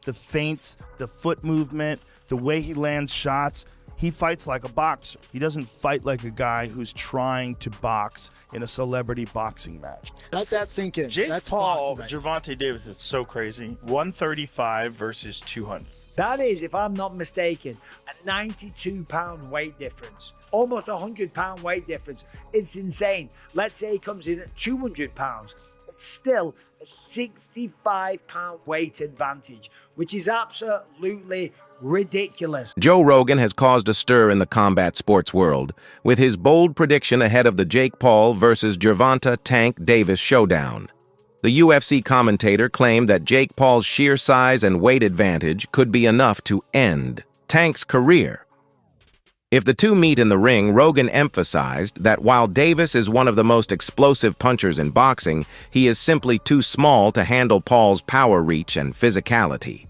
the feints, the foot movement, the way he lands shots. He fights like a boxer. He doesn't fight like a guy who's trying to box in a celebrity boxing match. Let that sink in. Jake That's Paul, boxing, Gervonta Davis is so crazy. 135 versus 200. That is, if I'm not mistaken, a 92-pound weight difference. Almost a 100-pound weight difference. It's insane. Let's say he comes in at 200 pounds. It's still a 65-pound weight advantage, which is absolutely ridiculous. Joe Rogan has caused a stir in the combat sports world with his bold prediction ahead of the Jake Paul versus Gervonta Tank Davis showdown. The UFC commentator claimed that Jake Paul's sheer size and weight advantage could be enough to end Tank's career. If the two meet in the ring, Rogan emphasized that while Davis is one of the most explosive punchers in boxing, he is simply too small to handle Paul's power reach and physicality.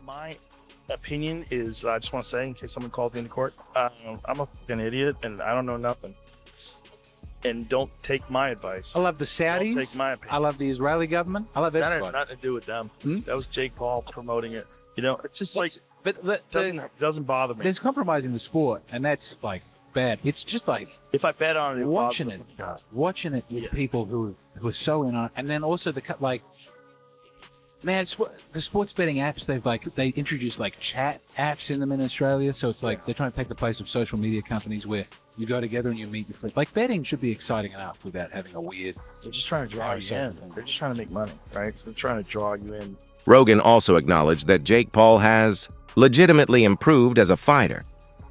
My opinion is, I just want to say, in case someone calls me into court, I'm a fucking idiot and I don't know nothing. And don't take my advice. I love the Saudis. Don't take my opinion. I love the Israeli government. I love That everybody. has nothing to do with them. Hmm? That was Jake Paul promoting it. You know, it's just like, But doesn't bother me. there's compromising the sport, and that's like bad. It's just like If I bet on it, watching bothers it, me. watching it with Yeah. people who are so in on it, and then also like, man, the sports betting apps they introduced like chat apps in them in Australia, so it's like they're trying to take the place of social media companies where you go together and you meet your friends. Like betting should be exciting enough without having a weird. They're just trying to draw you in. They're just trying to make money, right? So they're trying to draw you in. Rogan also acknowledged that Jake Paul has legitimately improved as a fighter.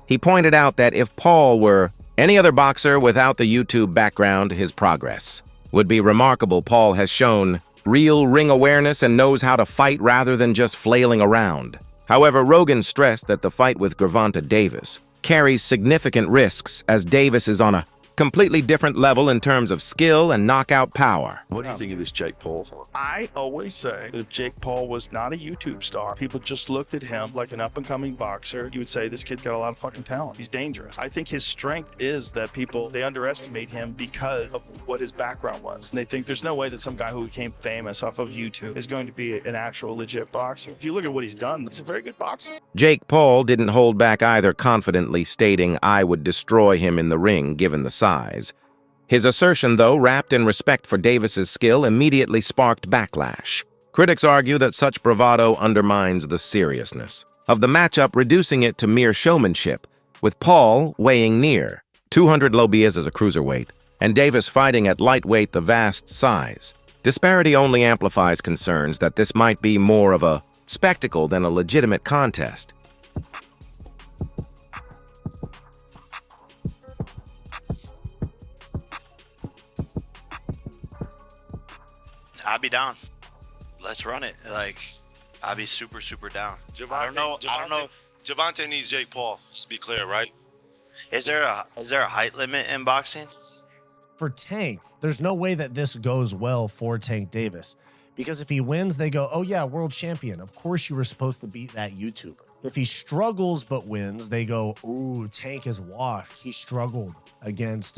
He pointed out that if Paul were any other boxer without the YouTube background, his progress would be remarkable. Paul has shown real ring awareness and knows how to fight rather than just flailing around. However, Rogan stressed that the fight with Gervonta Davis carries significant risks as Davis is on a completely different level in terms of skill and knockout power. What do you think of this Jake Paul? I always say that if Jake Paul was not a YouTube star, people just looked at him like an up-and-coming boxer, you would say this kid's got a lot of fucking talent. He's dangerous. I think his strength is that they underestimate him because of what his background was. And they think there's no way that some guy who became famous off of YouTube is going to be an actual legit boxer. If you look at what he's done, he's a very good boxer. Jake Paul didn't hold back either, confidently stating, "I would destroy him in the ring given the size." His assertion, though, wrapped in respect for Davis's skill, immediately sparked backlash. Critics argue that such bravado undermines the seriousness of the matchup, reducing it to mere showmanship, with Paul weighing near 200 lbs as a cruiserweight, and Davis fighting at lightweight, the vast size. Disparity only amplifies concerns that this might be more of a spectacle than a legitimate contest. I'd be down. Let's run it. Like, I'd be super down. I don't know. Gervonta needs Jake Paul. Let's be clear, right? Is there a height limit in boxing? For Tank, there's no way that this goes well for Tank Davis. Because if he wins, they go, oh yeah, world champion. Of course you were supposed to beat that YouTuber. If he struggles but wins, they go, ooh, Tank is washed. He struggled against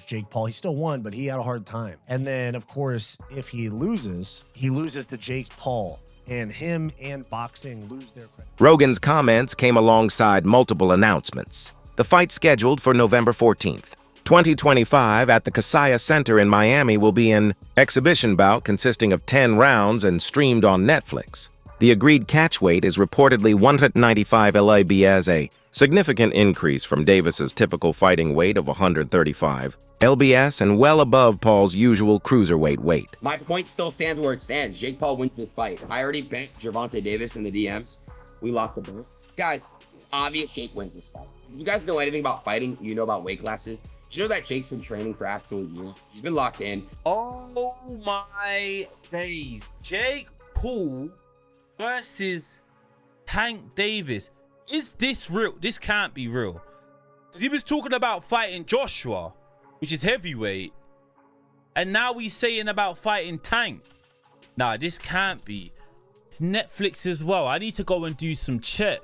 Jake Paul. He still won, but he had a hard time. And then, of course, if he loses to Jake Paul. And him and boxing lose their credit. Rogan's comments came alongside multiple announcements. The fight scheduled for November 14th. 2025 at the Casaya Center in Miami will be an exhibition bout consisting of 10 rounds and streamed on Netflix. The agreed catch weight is reportedly 195 lbs, a significant increase from Davis's typical fighting weight of 135 lbs and well above Paul's usual cruiserweight weight. My point still stands where it stands. Jake Paul wins this fight. I already bent Gervonta Davis in the DMs. We lost the bet. Guys, obvious Jake wins this fight. If you guys know anything about fighting, you know about weight classes. Do you know that Jake's been training for actual years? He's been locked in. Oh my days. Jake Paul versus Tank Davis. Is this real? This can't be real. Because he was talking about fighting Joshua, which is heavyweight. And now he's saying about fighting Tank. Nah, this can't be. Netflix as well. I need to go and do some checks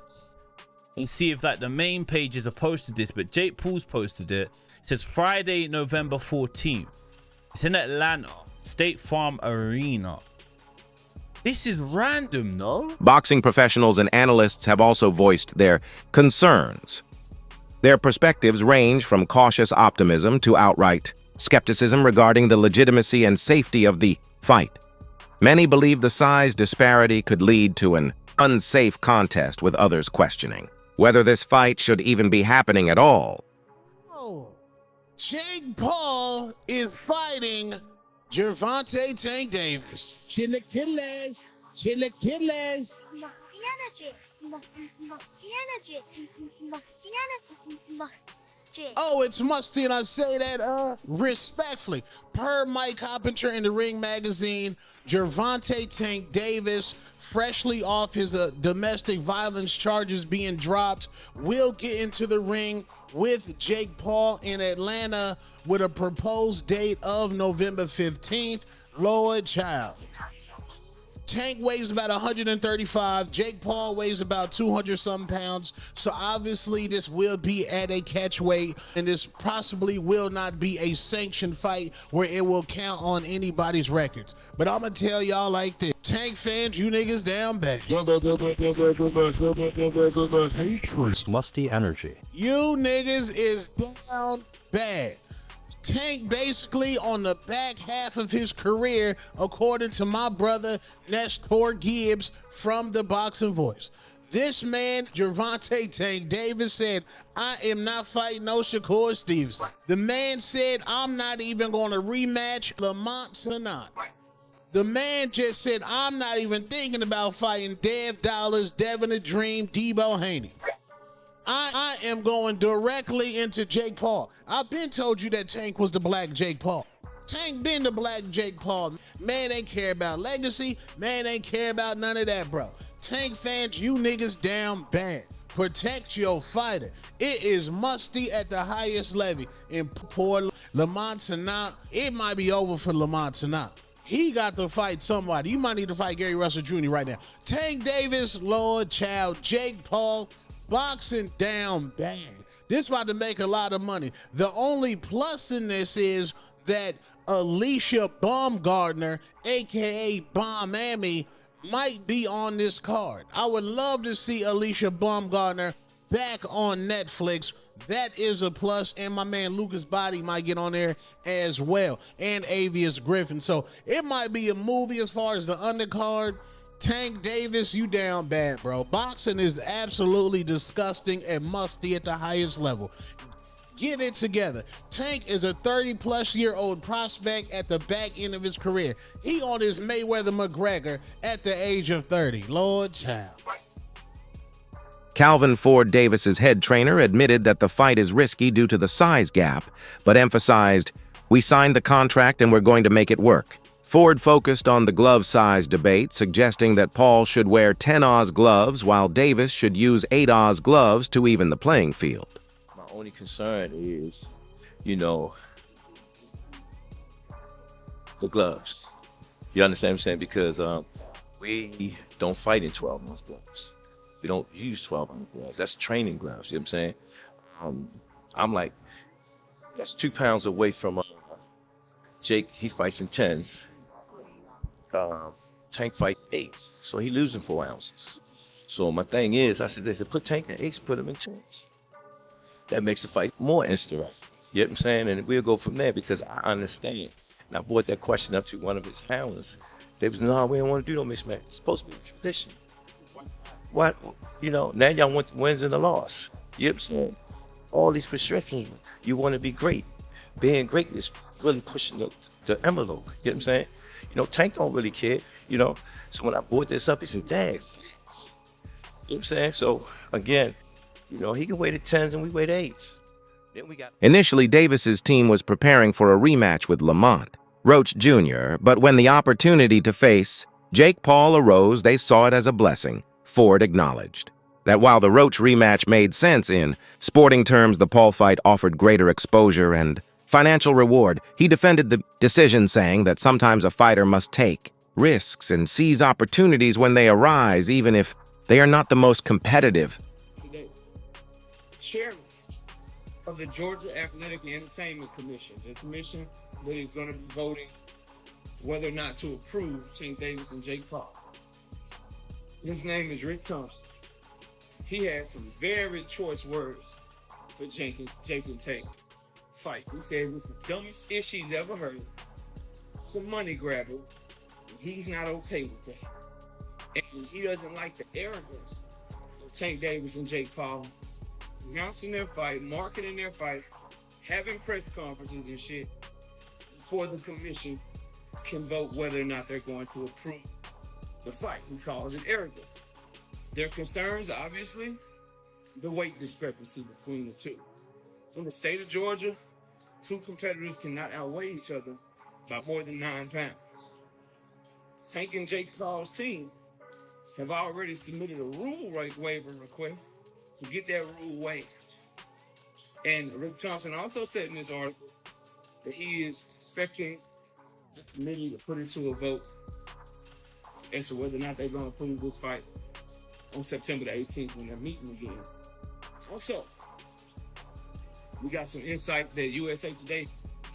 and see if like the main pages are posted this. But Jake Paul's posted it. It says Friday, November 14th. It's in Atlanta, State Farm Arena. This is random, no? Boxing professionals and analysts have also voiced their concerns. Their perspectives range from cautious optimism to outright skepticism regarding the legitimacy and safety of the fight. Many believe the size disparity could lead to an unsafe contest, with others questioning whether this fight should even be happening at all. Oh, Jake Paul is fighting Gervonta Tank Davis. Chilaquiles, chilaquiles. Oh, it's musty, and I say that respectfully. Per Mike Coppinger in the Ring magazine, Gervonta Tank Davis, freshly off his domestic violence charges being dropped, will get into the ring with Jake Paul in Atlanta with a proposed date of November 15th. Lord child. Tank weighs about 135. Jake Paul weighs about 200-something pounds. So obviously this will be at a catch weight, and this possibly will not be a sanctioned fight where it will count on anybody's records. But I'm gonna tell y'all like this. Tank fans, you niggas down bad. Musty energy. You niggas is down bad. Tank basically on the back half of his career, according to my brother Nestor Gibbs from the Boxing Voice. This man, Gervonta Tank Davis, said, I am not fighting no Shakur Stevenson. The man said, I'm not even going to rematch Lamont Sanat. The man just said, I'm not even thinking about fighting Dev Dollars, Devin the Dream, Debo Haney. I am going directly into Jake Paul. I've been told you that Tank was the black Jake Paul. Tank been the black Jake Paul. Man ain't care about legacy. Man ain't care about none of that, bro. Tank fans, you niggas down bad. Protect your fighter. It is musty at the highest level. And poor Lamont Sanat, it might be over for Lamont Sanat. He got to fight somebody. You might need to fight Gary Russell Jr. right now. Tank Davis, Lord Child, Jake Paul, boxing down bad. This about to make a lot of money. The only plus in this is that Alicia Baumgardner, aka Bomb Amy, might be on this card. I would love to see Alicia Baumgardner back on Netflix. That is a plus, and my man Lucas Body might get on there as well, and Avius Griffin. So it might be a movie as far as the undercard. Tank Davis, you down bad, bro. Boxing is absolutely disgusting and musty at the highest level. Get it together. Tank is a 30-plus-year-old prospect at the back end of his career. He on his Mayweather McGregor at the age of 30. Lord child. Calvin Ford Davis's head trainer admitted that the fight is risky due to the size gap, but emphasized, "We signed the contract and we're going to make it work." Ford focused on the glove size debate, suggesting that Paul should wear 10 Oz gloves while Davis should use 8 Oz gloves to even the playing field. My only concern is, you know, the gloves. You understand what I'm saying? Because we don't fight in 12-ounce gloves. We don't use 12-ounce gloves. That's training gloves. You know what I'm saying? I'm like, that's 2 pounds away from Jake. He fights in 10. Tank fight 8, so he losing 4 ounces. So my thing is, I said, they said put Tank in 8s, put him in 10s. That makes the fight more interesting. You know what I'm saying? And we'll go from there, because I understand. And I brought that question up to one of his handlers. They was, no, we don't want to do no mixed match. It's supposed to be a tradition. What? You know, now y'all want the wins and the loss. You know what I'm saying? All these restrictions, you want to be great. Being great is really pushing the envelope. You know what I'm saying? You know, Tank don't really care, you know. So when I brought this up, he said, dang. You know what I'm saying? So, again, you know, he can weigh the 10s and we weigh the 8s. Then we got... Initially, Davis's team was preparing for a rematch with Lamont Roach Jr., but when the opportunity to face Jake Paul arose, they saw it as a blessing. Ford acknowledged that while the Roach rematch made sense in sporting terms, the Paul fight offered greater exposure and financial reward. He defended the decision, saying that sometimes a fighter must take risks and seize opportunities when they arise, even if they are not the most competitive. The chairman of the Georgia Athletic and Entertainment Commission, the commission that is going to be voting whether or not to approve Tank Davis and Jake Paul. His name is Rick Thompson. He had some very choice words for Jake and Tank fight. He said it was the dumbest ish he's ever heard. Some money grabber. He's not okay with that. And he doesn't like the arrogance of Tank Davis and Jake Paul announcing their fight, marketing their fight, having press conferences and shit before the commission can vote whether or not they're going to approve the fight. He calls it arrogant. Their concerns, obviously, the weight discrepancy between the two. In the state of Georgia, two competitors cannot outweigh each other by more than 9 pounds. Tank and Jake Paul's team have already submitted a rule waiver request to get that rule waived. And Rick Thompson also said in this article that he is expecting the committee to put it to a vote as to whether or not they're going to approve this fight on September the 18th when they're meeting again. Also, we got some insight that USA Today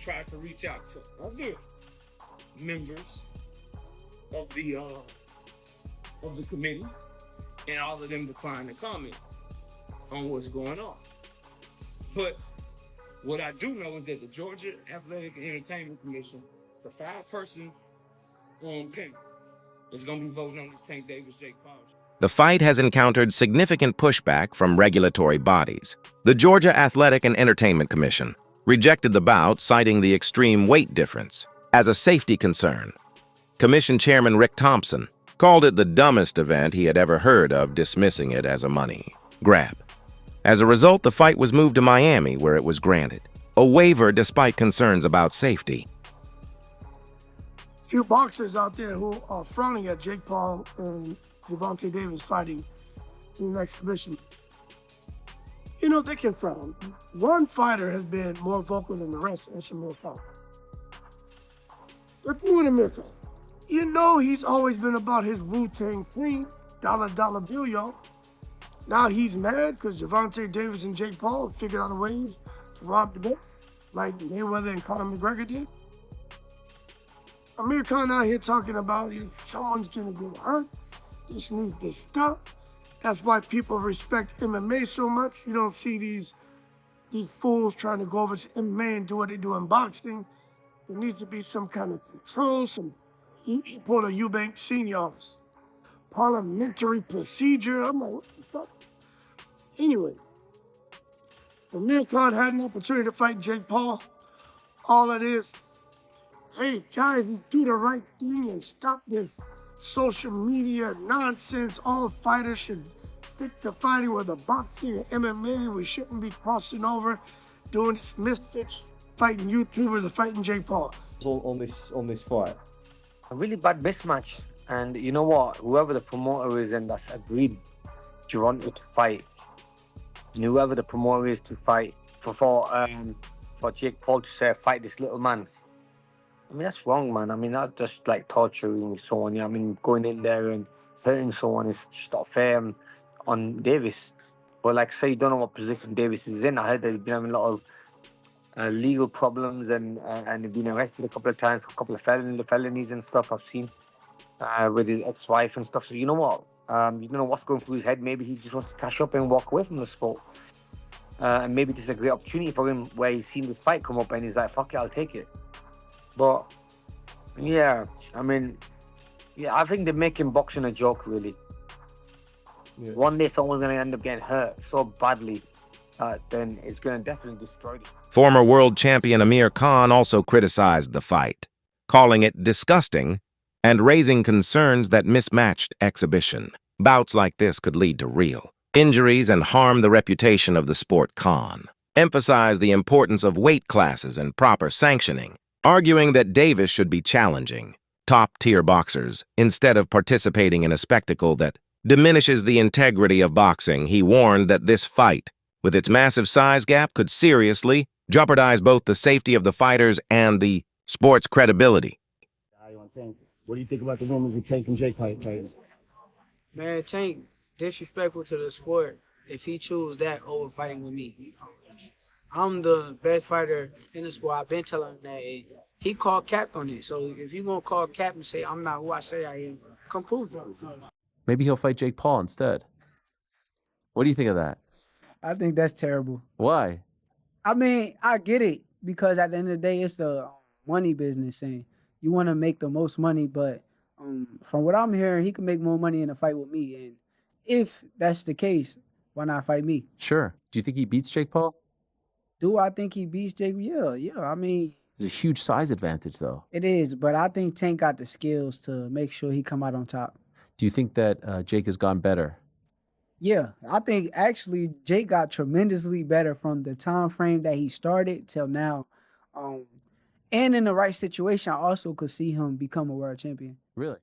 tried to reach out to other members of the committee, and all of them declined to comment on what's going on. But what I do know is that the Georgia Athletic and Entertainment Commission, the 5-person panel, is going to be voting on this Tank Davis Jake Paul. The fight has encountered significant pushback from regulatory bodies. The Georgia Athletic and Entertainment Commission rejected the bout, citing the extreme weight difference as a safety concern. Commission Chairman Rick Thompson called it the dumbest event he had ever heard of, dismissing it as a money grab. As a result, the fight was moved to Miami, where it was granted a waiver despite concerns about safety. Few boxers out there who are frowning at Jake Paul and Gervonta Davis fighting in the exhibition. You know, they can frown. One fighter has been more vocal than the rest, and Shamil Khan. Let's move to Mirko. You know he's always been about his Wu-Tang clean, dollar bill, y'all. Now he's mad because Gervonta Davis and Jake Paul figured out a way to rob the bank, like Mayweather and Conor McGregor did. Amir Khan out here talking about if someone's gonna get hurt, this needs to stop. That's why people respect MMA so much. You don't see these fools trying to go over to MMA and do what they do in boxing. There needs to be some kind of control, some pull a Eubank Senior's parliamentary procedure. I'm like, what the fuck? Anyway, Amir Khan had an opportunity to fight Jake Paul. All it is, hey guys, do the right thing and stop this social media nonsense. All fighters should stick to fighting with the boxing and MMA. We shouldn't be crossing over, doing this misfits, fighting YouTubers or fighting Jake Paul. On this fight, a really bad mismatch. And you know what? Whoever the promoter is and that's agreed Gervonta to fight, and whoever the promoter is to fight for Jake Paul to say fight this little man. I mean, that's wrong, man. I mean, that's just like torturing someone. Yeah? I mean, going in there and hurting someone is just not fair on Davis. But like I say, you don't know what position Davis is in. I heard that he's been having a lot of legal problems and he's been arrested a couple of times for a couple of felonies and stuff I've seen with his ex-wife and stuff. So you know what? You don't know what's going through his head. Maybe he just wants to cash up and walk away from the sport. And maybe this is a great opportunity for him where he's seen this fight come up and he's like, fuck it, I'll take it. But, yeah, I mean, yeah, I think they're making boxing a joke, really. Yeah. One day someone's going to end up getting hurt so badly, then it's going to definitely destroy them. Former world champion Amir Khan also criticized the fight, calling it disgusting and raising concerns that mismatched exhibition. Bouts like this could lead to real injuries and harm the reputation of the sport. Khan emphasized the importance of weight classes and proper sanctioning, arguing that Davis should be challenging top-tier boxers instead of participating in a spectacle that diminishes the integrity of boxing. He warned that this fight, with its massive size gap, could seriously jeopardize both the safety of the fighters and the sport's credibility. What do you think about the rumors of Tank and Jake fighting? Man, Tank disrespectful to the sport if he chooses that over fighting with me. I'm the best fighter in the sport. I've been telling him that. He called cap on it. So if you're going to call cap and say I'm not who I say I am, come prove it. Maybe he'll fight Jake Paul instead. What do you think of that? I think that's terrible. Why? I mean, I get it because at the end of the day, it's the money business, and you want to make the most money. But from what I'm hearing, he can make more money in a fight with me. And if that's the case, why not fight me? Sure. Do you think he beats Jake Paul? Do I think he beats Jake? Yeah. I mean, There's a huge size advantage, though. it is, but I think Tank got the skills to make sure he come out on top. Do you think that Jake has gone better? Yeah, I think actually Jake got tremendously better from the time frame that he started till now. And in the right situation, I also could see him become a world champion. Really?